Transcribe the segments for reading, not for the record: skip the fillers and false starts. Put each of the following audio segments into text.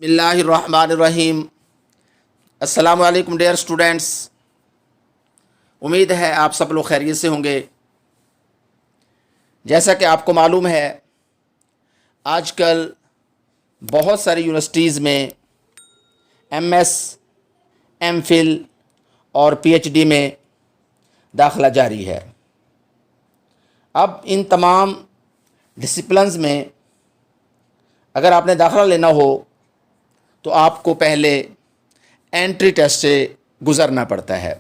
बिस्मिल्लाहिर्रहमानिर्रहीम। अस्सलामु अलैकुम डियर स्टूडेंट्स। उम्मीद है आप सब लोग खैरियत से होंगे। जैसा कि आपको मालूम है, आजकल बहुत सारी यूनिवर्सिटीज़ में एमएस, एमफिल और पीएचडी में दाखिला जारी है। अब इन तमाम डिसिप्लिन्स में अगर आपने दाखिला लेना हो तो आपको पहले एंट्री टेस्ट से गुज़रना पड़ता है।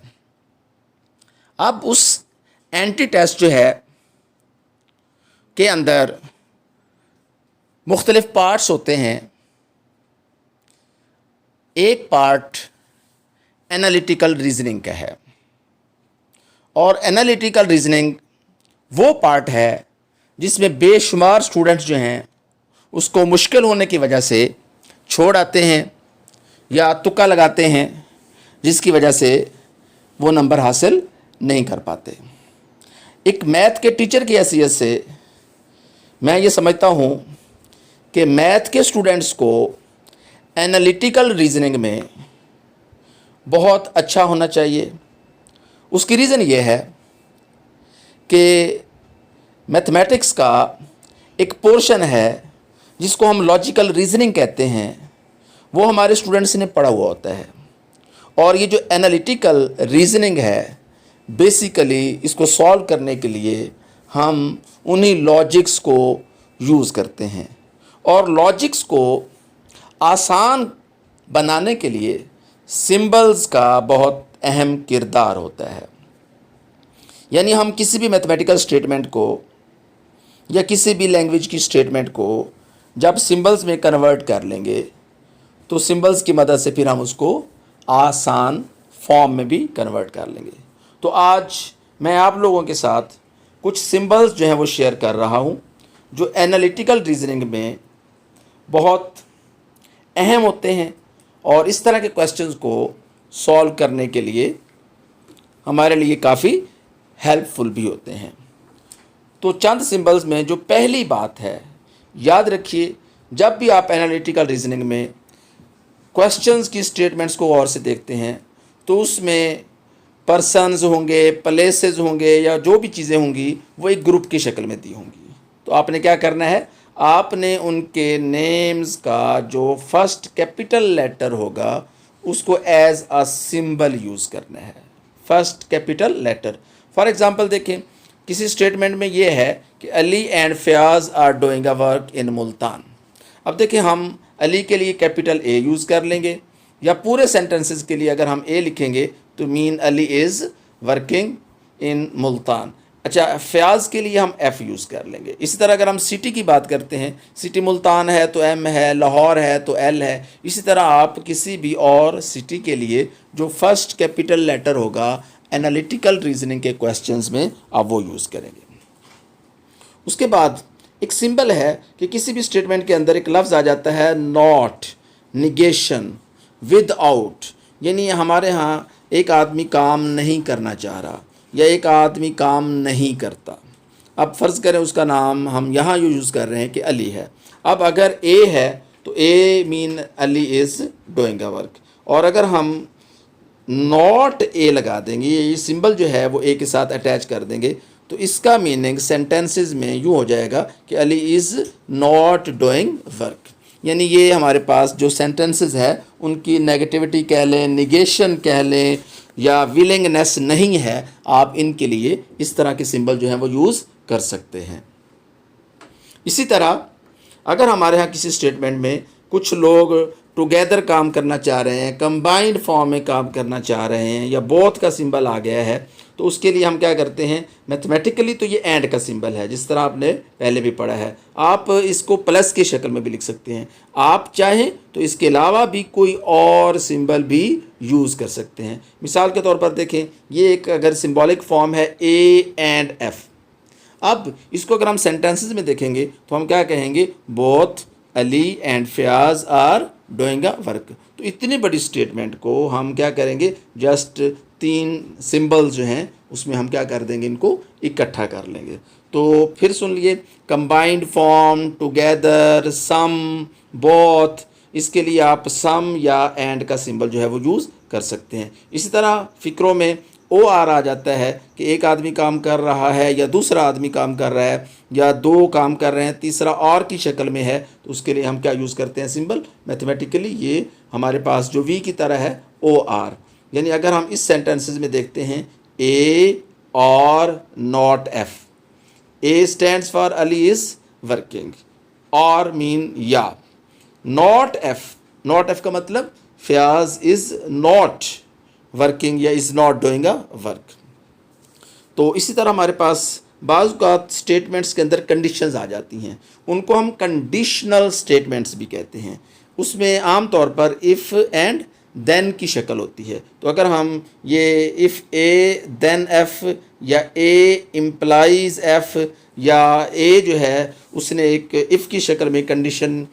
अब उस एंट्री टेस्ट जो है के अंदर मुख्तलिफ़ पार्ट्स होते हैं। एक पार्ट एनालिटिकल रीजनिंग का है और एनालिटिकल रीजनिंग वो पार्ट है जिसमें बेशुमार स्टूडेंट्स जो हैं उसको मुश्किल होने की वजह से छोड़ आते हैं या तुक्का लगाते हैं, जिसकी वजह से वो नंबर हासिल नहीं कर पाते। एक मैथ के टीचर की हैसियत से मैं ये समझता हूँ कि मैथ के स्टूडेंट्स को एनालिटिकल रीजनिंग में बहुत अच्छा होना चाहिए। उसकी रीज़न ये है कि मैथमेटिक्स का एक पोर्शन है जिसको हम लॉजिकल रीजनिंग कहते हैं, वो हमारे स्टूडेंट्स ने पढ़ा हुआ होता है। और ये जो एनालिटिकल रीजनिंग है, बेसिकली इसको सॉल्व करने के लिए हम उन्हीं लॉजिक्स को यूज़ करते हैं। और लॉजिक्स को आसान बनाने के लिए सिंबल्स का बहुत अहम किरदार होता है। यानी हम किसी भी मैथमेटिकल स्टेटमेंट को या किसी भी लैंग्वेज की स्टेटमेंट को जब सिंबल्स में कन्वर्ट कर लेंगे तो सिंबल्स की मदद से फिर हम उसको आसान फॉर्म में भी कन्वर्ट कर लेंगे। तो आज मैं आप लोगों के साथ कुछ सिंबल्स जो हैं वो शेयर कर रहा हूँ जो एनालिटिकल रीजनिंग में बहुत अहम होते हैं और इस तरह के क्वेश्चंस को सॉल्व करने के लिए हमारे लिए काफ़ी हेल्पफुल भी होते हैं। तो चंद सिंबल्स में जो पहली बात है, याद रखिए, जब भी आप एनालिटिकल रीजनिंग में क्वेश्चंस की स्टेटमेंट्स को गौर से देखते हैं तो उसमें पर्सन्स होंगे, प्लेसेस होंगे या जो भी चीज़ें होंगी वो एक ग्रुप की शक्ल में दी होंगी। तो आपने क्या करना है, आपने उनके नेम्स का जो फर्स्ट कैपिटल लेटर होगा उसको एज अ सिंबल यूज़ करना है। First capital letter. For example देखें, किसी स्टेटमेंट में ये है कि Ali and Fayaz are doing a work in Multan. अब देखिए, हम अली के लिए कैपिटल ए यूज़ कर लेंगे या पूरे सेंटेंसेस के लिए अगर हम ए लिखेंगे तो mean Ali is working in Multan. अच्छा, फयाज के लिए हम एफ़ यूज़ कर लेंगे। इसी तरह अगर हम सिटी की बात करते हैं, सिटी मुल्तान है तो एम है, लाहौर है तो एल है। इसी तरह आप किसी भी और सिटी के लिए जो फर्स्ट कैपिटल लेटर होगा एनालिटिकल रीजनिंग के क्वेश्चंस में आप वो यूज़ करेंगे। उसके बाद एक सिंबल है कि किसी भी स्टेटमेंट के अंदर एक लफ्ज़ आ जाता है नॉट, निगेशन, विदआउट। यानी हमारे यहाँ एक आदमी काम नहीं करना चाह रहा या एक आदमी काम नहीं करता। अब फ़र्ज़ करें उसका नाम हम यहाँ यूज़ कर रहे हैं कि अली है। अब अगर ए है तो A mean Ali is doing a work, और अगर हम नॉट ए लगा देंगे, ये सिंबल जो है वो ए के साथ अटैच कर देंगे, तो इसका मीनिंग सेंटेंसेस में यूँ हो जाएगा कि Ali is not doing work. यानी ये हमारे पास जो सेंटेंसेस है उनकी नेगेटिविटी कह लें, निगेशन कह लें या विलिंगनेस नहीं है, आप इनके लिए इस तरह के सिंबल जो हैं वो यूज़ कर सकते हैं। इसी तरह अगर हमारे यहाँ किसी स्टेटमेंट में कुछ लोग टुगेदर काम करना चाह रहे हैं, कंबाइंड फॉर्म में काम करना चाह रहे हैं या बोथ का सिंबल आ गया है, तो उसके लिए हम क्या करते हैं, मैथमेटिकली तो ये एंड का सिंबल है जिस तरह आपने पहले भी पढ़ा है। आप इसको प्लस की शक्ल में भी लिख सकते हैं। आप चाहें तो इसके अलावा भी कोई और सिंबल भी यूज़ कर सकते हैं। मिसाल के तौर पर देखें, ये एक अगर सिंबॉलिक फॉर्म है ए एंड एफ। अब इसको अगर हम सेंटेंसेस में देखेंगे तो हम क्या कहेंगे, both Ali and Fayaz are doing a work. तो इतनी बड़ी स्टेटमेंट को हम क्या करेंगे, जस्ट 3 सिंबल्स जो हैं उसमें हम क्या कर देंगे, इनको इकट्ठा कर लेंगे। तो फिर सुन लिए, कंबाइंड फॉर्म, टुगेदर, सम, बोथ, इसके लिए आप सम या एंड का सिंबल जो है वो यूज़ कर सकते हैं। इसी तरह फ़िक्रों में ओ आर आ जाता है कि एक आदमी काम कर रहा है या दूसरा आदमी काम कर रहा है या दो काम कर रहे हैं, तीसरा और की शक्ल में है, तो उसके लिए हम क्या यूज़ करते हैं सिंबल मैथमेटिकली, ये हमारे पास जो वी की तरह है ओ आर। यानी अगर हम इस सेंटेंसेस में देखते हैं ए और not F, A stands for Ali is working, और मीन या, नॉट एफ का मतलब फयाज इज़ नॉट वर्किंग या is not doing a work. तो इसी तरह हमारे पास बाज़ औक़ात स्टेटमेंट्स के अंदर कंडीशंस आ जाती हैं, उनको हम कंडीशनल स्टेटमेंट्स भी कहते हैं। उसमें आम तौर पर इफ़ एंड देन की शक्ल होती है। तो अगर हम ये इफ़ ए देन एफ या ए इम्प्लाइज एफ या ए जो है उसने एक इफ़ की शक्ल में कंडीशन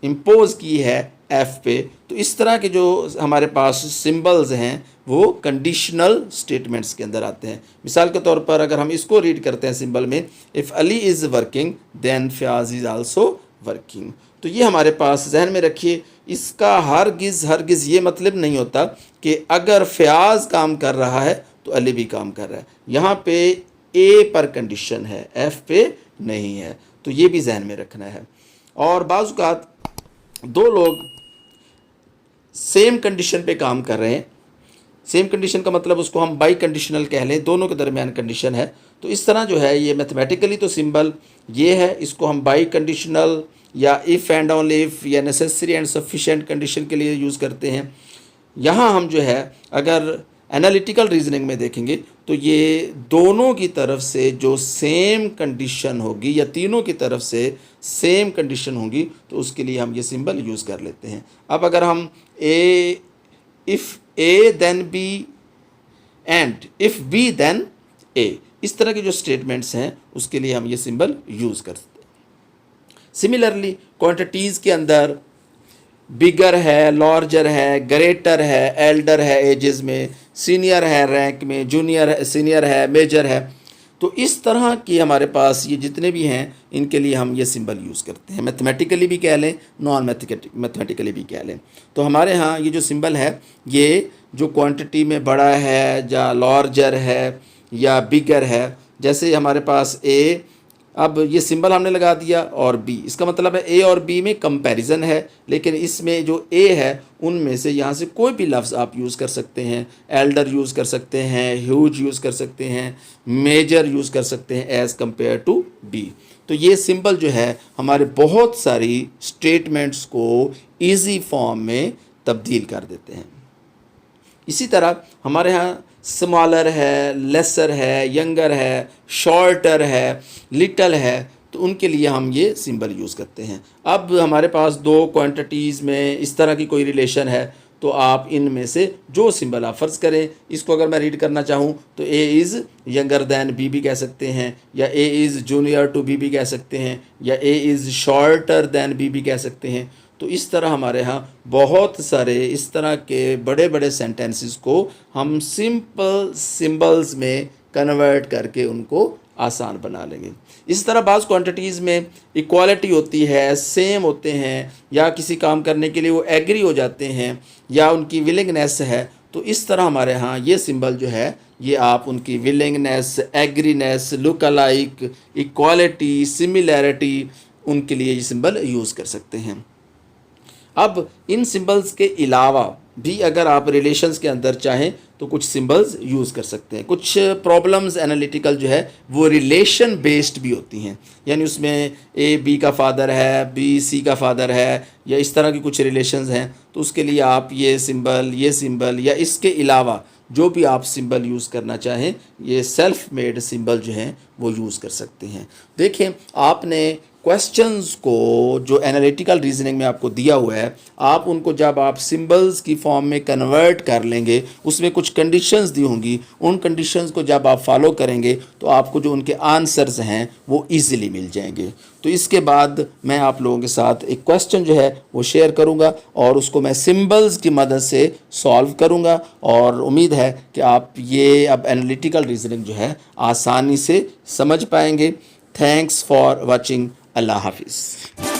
इम्पोज की है एफ पे, तो इस तरह के जो हमारे पास सिंबल्स हैं वो कंडीशनल स्टेटमेंट्स के अंदर आते हैं। मिसाल के तौर पर अगर हम इसको रीड करते हैं सिंबल में, if Ali is working then Fayaz is also working. तो ये हमारे पास जहन में रखिए, इसका हरगिज़ ये मतलब नहीं होता कि अगर फयाज काम कर रहा है तो अली भी काम कर रहा है। यहाँ पे ए पर कंडीशन है, एफ पे नहीं है, तो ये भी जहन में रखना है। और बाज़ औक़ात दो लोग सेम कंडीशन पे काम कर रहे हैं, सेम कंडीशन का मतलब उसको हम बाई कंडीशनल कह लें, दोनों के दरमियान कंडीशन है, तो इस तरह जो है ये मैथमेटिकली तो सिंबल ये है, इसको हम बाई कंडीशनल या इफ़ एंड ओनली इफ़ या नेसेसरी एंड सफिशेंट कंडीशन के लिए यूज़ करते हैं। यहाँ हम जो है अगर एनालिटिकल रीजनिंग में देखेंगे तो ये दोनों की तरफ से जो सेम कंडीशन होगी या तीनों की तरफ से सेम कंडीशन होगी तो उसके लिए हम ये सिंबल यूज़ कर लेते हैं। अब अगर हम A if A then B and if B then A, इस तरह के जो स्टेटमेंट्स हैं उसके लिए हम ये सिंबल यूज़ करते हैं। सिमिलरली क्वांटिटीज़ के अंदर बिगर है, लार्जर है, ग्रेटर है, एल्डर है एजेस में, सीनियर है रैंक में, जूनियर है, सीनियर है, मेजर है, तो इस तरह की हमारे पास ये जितने भी हैं इनके लिए हम ये सिंबल यूज़ करते हैं। मैथमेटिकली भी कह लें, नॉन मैथमेटिकली भी कह लें। तो हमारे यहाँ ये जो सिंबल है ये जो क्वांटिटी में बड़ा है या लार्जर है या बिगर है, जैसे हमारे पास ए, अब ये सिंबल हमने लगा दिया, और बी, इसका मतलब है ए और बी में कंपैरिजन है, लेकिन इसमें जो ए है उनमें से यहाँ से कोई भी लफ्ज़ आप यूज़ कर सकते हैं। एल्डर यूज़ कर सकते हैं, ह्यूज यूज़ कर सकते हैं, मेजर यूज़ कर सकते हैं एज़ कंपेयर टू बी। तो ये सिंबल जो है हमारे बहुत सारी स्टेटमेंट्स को ईजी फॉर्म में तब्दील कर देते हैं। इसी तरह हमारे यहाँ स्मॉलर है, लेसर है, यंगर है, शॉर्टर है, लिटल है, तो उनके लिए हम ये सिंबल यूज़ करते हैं। अब हमारे पास दो क्वांटिटीज़ में इस तरह की कोई रिलेशन है तो आप इनमें से जो सिंबल आप फ़र्ज़ करें, इसको अगर मैं रीड करना चाहूँ तो A is younger than B भी कह सकते हैं, या A is junior to B भी कह सकते हैं, या A is shorter than B भी कह सकते हैं। तो इस तरह हमारे यहाँ बहुत सारे इस तरह के बड़े बड़े सेंटेंसेस को हम सिंपल सिंबल्स में कन्वर्ट करके उनको आसान बना लेंगे। इस तरह बाज़ क्वांटिटीज़ में इक्वालिटी होती है, सेम होते हैं, या किसी काम करने के लिए वो एग्री हो जाते हैं, या उनकी विलिंगनेस है, तो इस तरह हमारे यहाँ ये सिंबल जो है ये आप उनकी willingness, agreeness, look alike, equality, similarity, उनके लिए ये सिंबल यूज़ कर सकते हैं। अब इन सिंबल्स के अलावा भी अगर आप रिलेशंस के अंदर चाहें तो कुछ सिंबल्स यूज़ कर सकते हैं। कुछ प्रॉब्लम्स एनालिटिकल जो है वो रिलेशन बेस्ड भी होती हैं, यानी उसमें ए बी का फादर है, बी सी का फादर है, या इस तरह की कुछ रिलेशंस हैं, तो उसके लिए आप ये सिंबल या इसके अलावा जो भी आप सिंबल यूज़ करना चाहें, ये सेल्फ मेड सिंबल जो हैं वो यूज़ कर सकते हैं। देखें, आपने क्वेश्चंस को जो एनालिटिकल रीजनिंग में आपको दिया हुआ है, आप उनको जब आप सिंबल्स की फॉर्म में कन्वर्ट कर लेंगे, उसमें कुछ कंडीशंस दी होंगी, उन कंडीशंस को जब आप फॉलो करेंगे तो आपको जो उनके आंसर्स हैं वो इजीली मिल जाएंगे। तो इसके बाद मैं आप लोगों के साथ एक क्वेश्चन जो है वो शेयर करूंगा और उसको मैं सिंबल्स की मदद से सॉल्व करूंगा, और उम्मीद है कि आप ये अब एनालिटिकल रीजनिंग जो है आसानी से समझ पाएंगे। Thanks for watching. अल्लाह हाफिज़।